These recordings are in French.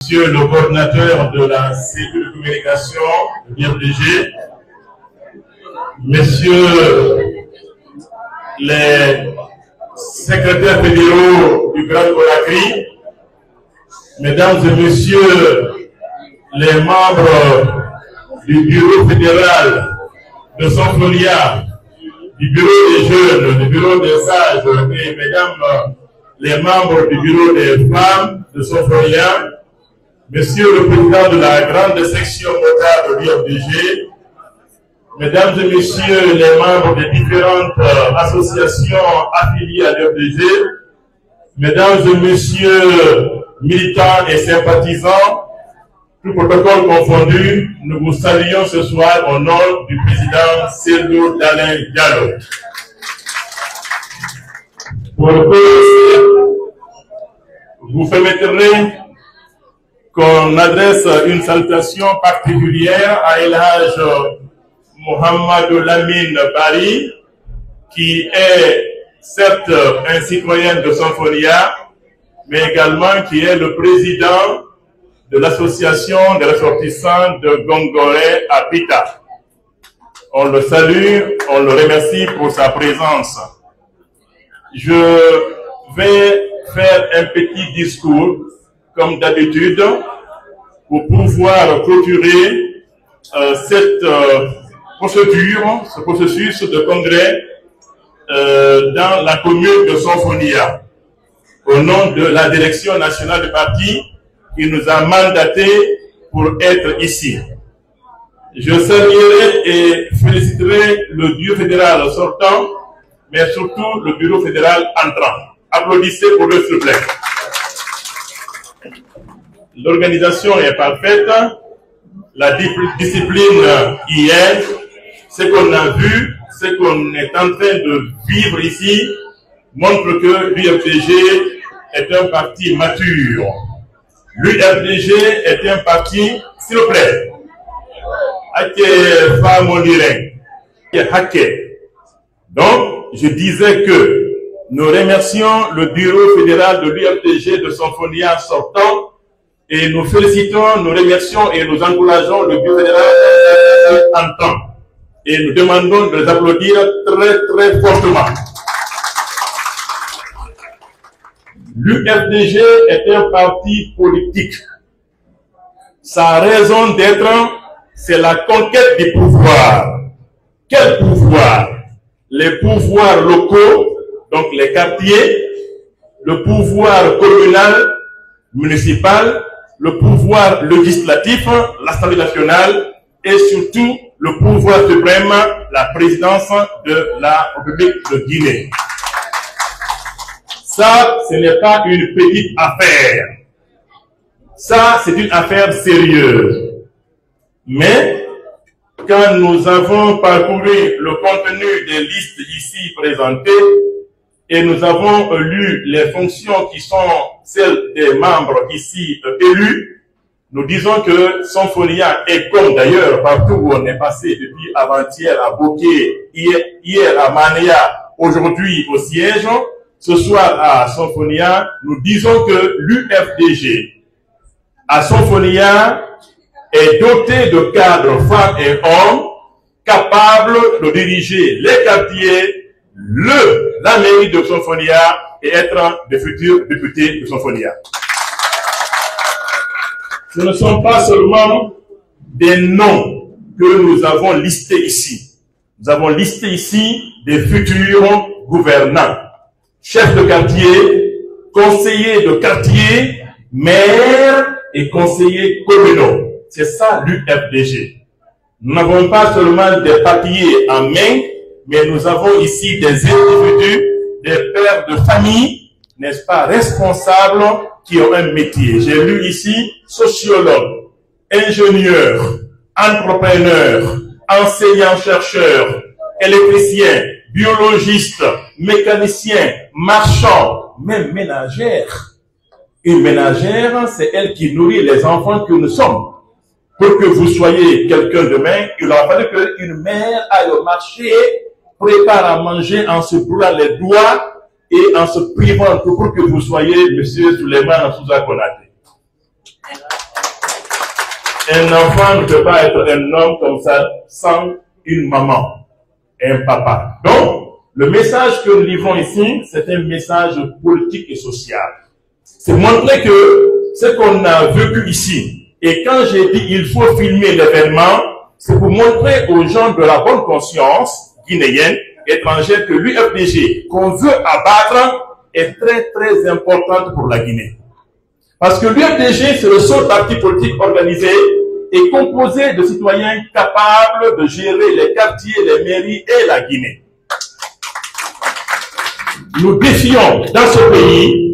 Monsieur le coordinateur de la cellule de communication de l'IFDG, Messieurs les secrétaires fédéraux du Grand Conakry, Mesdames et Messieurs les membres du bureau fédéral de Sonfolia, du bureau des jeunes, du bureau des sages et Mesdames les membres du bureau des femmes de Sonfolia, Monsieur le président de la grande section locale de l'IFDG, Mesdames et Messieurs les membres des différentes associations affiliées à l'IFDG, Mesdames et Messieurs militants et sympathisants, tout protocole confondu, nous vous saluons ce soir au nom du président Cellou Dalein Diallo. Pour commencer, vous permettrez qu'on adresse une salutation particulière à El Hadj Mohamedou Lamine Bari, qui est certes un citoyen de Sonfolia, mais également qui est le président de l'association des ressortissants de Gongoré à Pita. On le salue, on le remercie pour sa présence. Je vais faire un petit discours, comme d'habitude, pour pouvoir clôturer cette procédure, ce processus de congrès dans la commune de Sonfolia, au nom de la direction nationale du parti qui nous a mandatés pour être ici. Je saluerai et féliciterai le bureau fédéral sortant, mais surtout le bureau fédéral entrant. Applaudissez pour eux, s'il vous plaît. L'organisation est parfaite, la discipline y est, ce qu'on a vu, ce qu'on est en train de vivre ici, montre que l'UFDG est un parti mature. L'UFDG est un parti, s'il vous plaît, donc, je disais que nous remercions le bureau fédéral de l'UFDG de Sonfolia sortant et nous félicitons, nous remercions et nous encourageons le bureau fédéral entrant. Et nous demandons de les applaudir très très fortement. L'UFDG est un parti politique. Sa raison d'être, c'est la conquête du pouvoir. Quel pouvoir? Les pouvoirs locaux, donc les quartiers, le pouvoir communal, municipal, le pouvoir législatif, l'Assemblée nationale, et surtout le pouvoir suprême, la présidence de la République de Guinée. Ça, ce n'est pas une petite affaire. Ça, c'est une affaire sérieuse. Mais, quand nous avons parcouru le contenu des listes ici présentées, et nous avons lu les fonctions qui sont celles des membres ici élus, nous disons que Sonfolia est comme d'ailleurs partout où on est passé depuis avant-hier à Boké, hier à Manéa, aujourd'hui au siège, ce soir à Sonfolia, nous disons que l'UFDG à Sonfolia est doté de cadres femmes et hommes capables de diriger les quartiers, la mairie de Sonfolia et être de futurs députés de Sonfolia. Ce ne sont pas seulement des noms que nous avons listés ici. Nous avons listé ici des futurs gouvernants, chefs de quartier, conseillers de quartier, maires et conseillers communaux. C'est ça l'UFDG. Nous n'avons pas seulement des papiers en main, mais nous avons ici des individus, des pères de famille, n'est-ce pas, responsables qui ont un métier. J'ai lu ici sociologue, ingénieur, entrepreneur, enseignant-chercheur, électricien, biologiste, mécanicien, marchand, même ménagère. Une ménagère, c'est elle qui nourrit les enfants que nous sommes. Pour que vous soyez quelqu'un demain, il aura fallu qu'une mère aille au marché, prépare à manger en se brûlant les doigts et en se privant pour que vous soyez Monsieur Souleymane Souza Konaté. Un enfant ne peut pas être un homme comme ça sans une maman et un papa. Donc, le message que nous livrons ici, c'est un message politique et social. C'est montrer que ce qu'on a vécu ici, et quand j'ai dit il faut filmer l'événement, c'est pour montrer aux gens de la bonne conscience guinéenne, étrangère, que l'UFDG qu'on veut abattre est très très importante pour la Guinée. Parce que l'UFDG, c'est le seul parti politique organisé et composé de citoyens capables de gérer les quartiers, les mairies et la Guinée. Nous défions dans ce pays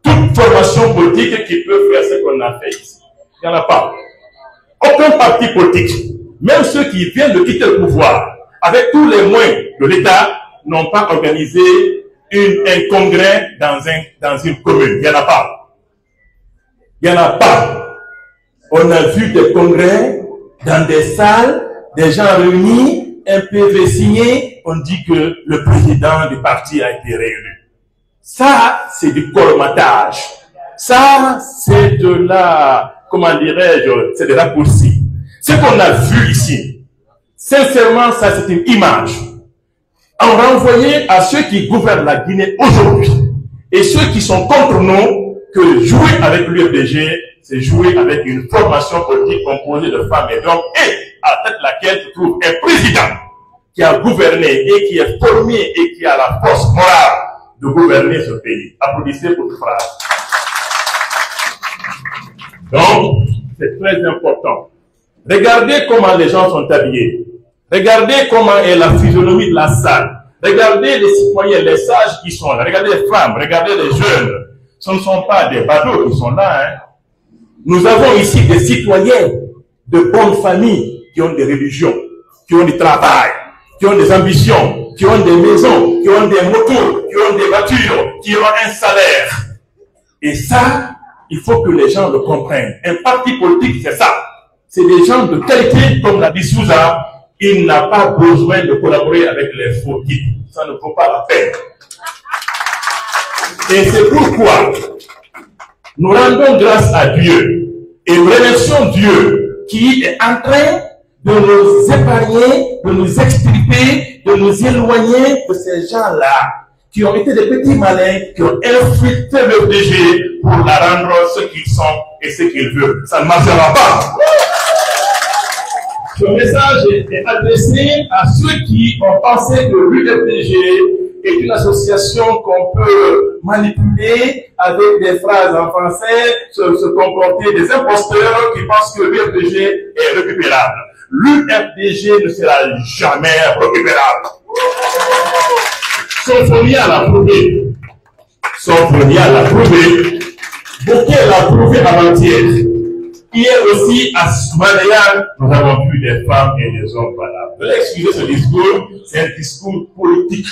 toute formation politique qui peut faire ce qu'on a fait ici. Il n'y en a pas. Aucun parti politique, même ceux qui viennent de quitter le pouvoir, avec tous les moyens de l'État, n'ont pas organisé un congrès dans une commune. Il n'y en a pas. Il n'y en a pas. On a vu des congrès dans des salles, des gens réunis, un PV signé, on dit que le président du parti a été réélu. Ça, c'est du colmatage. Ça, c'est de la, comment dirais-je, c'est de raccourci. Ce qu'on a vu ici, sincèrement, ça c'est une image. On renvoyait à ceux qui gouvernent la Guinée aujourd'hui et ceux qui sont contre nous que jouer avec l'UFDG, c'est jouer avec une formation politique composée de femmes et d'hommes et à la tête de laquelle se trouve un président qui a gouverné et qui est formé et qui a la force morale de gouverner ce pays. Applaudissez pour cette phrase. Donc, c'est très important. Regardez comment les gens sont habillés. Regardez comment est la physionomie de la salle. Regardez les citoyens, les sages qui sont là. Regardez les femmes, regardez les jeunes. Ce ne sont pas des badauds qui sont là. Hein. Nous avons ici des citoyens de bonne famille qui ont des religions, qui ont du travail, qui ont des ambitions, qui ont des maisons, qui ont des motos, qui ont des voitures, qui ont un salaire. Et ça, il faut que les gens le comprennent. Un parti politique, c'est ça. C'est des gens de qualité, comme l'a dit Souza. Il n'a pas besoin de collaborer avec les faux types. Ça ne vaut pas la peine. Et c'est pourquoi nous rendons grâce à Dieu et nous remercions Dieu qui est en train de nous épargner, de nous extirper, de nous éloigner de ces gens-là qui ont été des petits malins, qui ont infiltré le DG pour la rendre ce qu'ils sont et ce qu'ils veulent. Ça ne marchera pas. Ce message est adressé à ceux qui ont pensé que l'UFDG est une association qu'on peut manipuler avec des phrases en français, se comporter des imposteurs qui pensent que l'UFDG est récupérable. L'UFDG ne sera jamais récupérable. Sophonia l'a prouvé. Sophonia l'a prouvé. Bouquet l'a prouvé avant-hier. Hier aussi, à Soumanayan, nous avons vu des femmes et des hommes valables. Vous allez excuser ce discours, c'est un discours politique.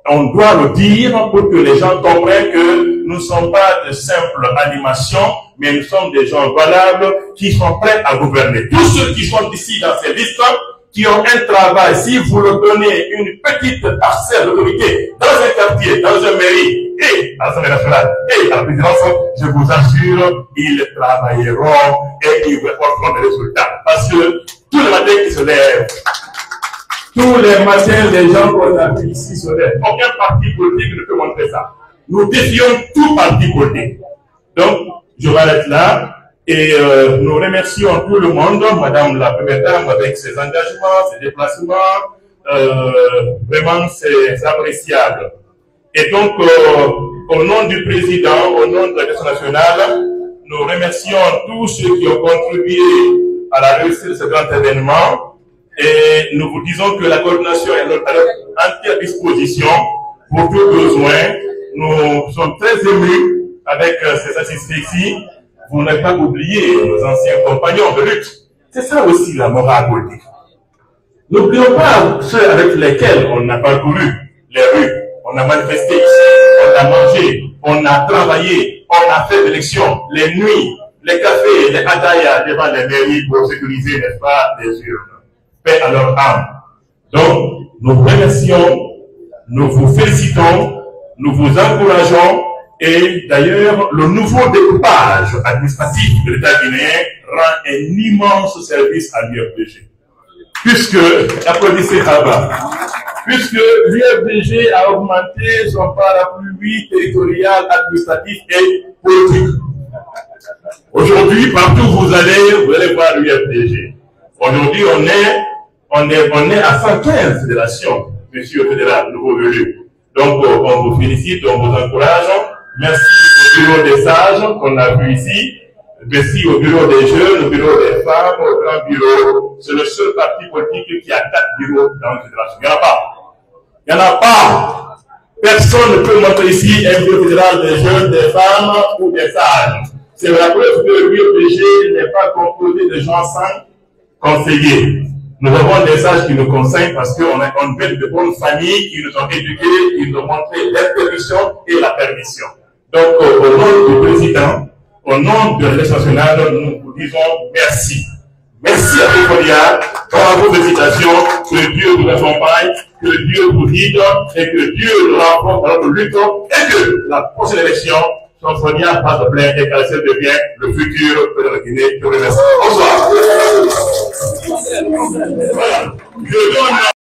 On doit le dire pour que les gens comprennent que nous ne sommes pas de simples animations, mais nous sommes des gens valables qui sont prêts à gouverner. Tous ceux qui sont ici dans ces listes, qui ont un travail, si vous leur donnez une petite parcelle d'autorité dans un quartier, dans une mairie, et à l'Assemblée nationale, et à la présidence, je vous assure, ils travailleront et ils reporteront des résultats. Parce que tous les matins qui se lèvent, tous les matins, les gens qu'on a vu ici se lèvent. Aucun parti politique ne peut montrer ça. Nous défions tout parti politique. Donc, je m'arrête là. Et nous remercions tout le monde, Madame la Première Dame, avec ses engagements, ses déplacements. Vraiment, c'est appréciable. Et donc, au nom du Président, au nom de la Question nationale, nous remercions tous ceux qui ont contribué à la réussite de ce grand événement. Et nous vous disons que la coordination est à notre entière disposition pour tout besoin. Nous sommes très émus avec ces assistants ici. Vous n'avez pas oublié nos anciens compagnons de lutte. C'est ça aussi la morale politique. N'oublions pas ceux avec lesquels on a parcouru les rues, on a manifesté ici, on a mangé, on a travaillé, on a fait l'élection, les nuits, les cafés, les atayas devant les mairies pour sécuriser, n'est-ce pas, les urnes. Paix à leur âme. Donc, nous vous remercions, nous vous félicitons, nous vous encourageons Et d'ailleurs, le nouveau découpage administratif de l'État guinéen rend un immense service à l'UFDG. Puisque, applaudissez Rabat, puisque l'UFDG a augmenté son parapluie territorial, administratif et politique. Aujourd'hui, partout où vous allez voir l'UFDG. Aujourd'hui, on est à 115 fédérations, monsieur le fédéral, nouveau venu. Donc, on vous félicite, on vous encourage. Merci au bureau des sages qu'on a vu ici. Merci au bureau des jeunes, au bureau des femmes, au grand bureau. C'est le seul parti politique qui a 4 bureaux dans la fédération. Il n'y en a pas. Il n'y en a pas. Personne ne peut montrer ici un bureau fédéral des jeunes, des femmes ou des sages. C'est la preuve que l'UFDG n'est pas composé de gens sans conseillers. Nous avons des sages qui nous conseillent parce qu'on vient de bonnes familles qui nous ont éduqués, qui nous ont montré l'interdiction et la permission. Donc, au nom du président, au nom de l'État national, nous vous disons merci. Merci à Pécolia, bravo, félicitations, que Dieu vous accompagne, que Dieu vous guide et que Dieu nous renforce dans notre lutte et que la prochaine élection, Sonia passe plein et qu'elle devient le futur de la Guinée. Je vous remercie.